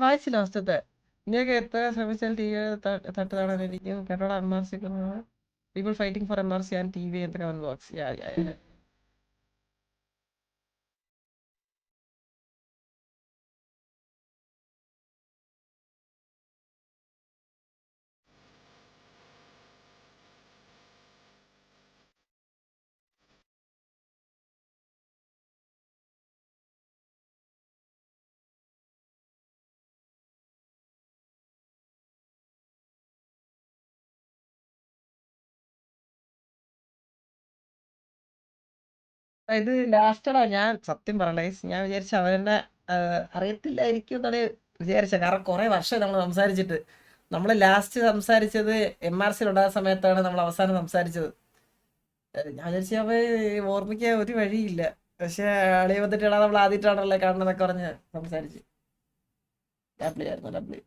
വായിച്ചില്ല അവസ്ഥത്തെ. ഇന്ത്യക്ക് എത്ര ശ്രമിച്ചാൽ ടി വി തട്ടുതാണാനിരിക്കും. Kannada MRC people fighting for MRC and TV in the comment box. Yeah, yeah, yeah. ഇത് ലാസ്റ്റടാ. ഞാൻ സത്യം പറയണേ, ഞാൻ വിചാരിച്ച അവനെ അറിയത്തില്ലായിരിക്കും എന്നാണ് വിചാരിച്ചത്. കാരണം കുറെ വർഷം നമ്മൾ സംസാരിച്ചിട്ട്. നമ്മൾ ലാസ്റ്റ് സംസാരിച്ചത് MRC ഉണ്ടായ സമയത്താണ് നമ്മൾ അവസാനം സംസാരിച്ചത്. ഞാൻ വിചാരിച്ച അവ ഓർമ്മിക്കാൻ ഒരു വഴിയില്ല. പക്ഷെ അളിയ വന്നിട്ടാണ് നമ്മൾ ആദ്യമായിട്ടാണല്ലേ കാണണമെന്നൊക്കെ പറഞ്ഞ് സംസാരിച്ച്. ഡബ്ല്യു ആയിരുന്നു, ഡബ്ല്യു.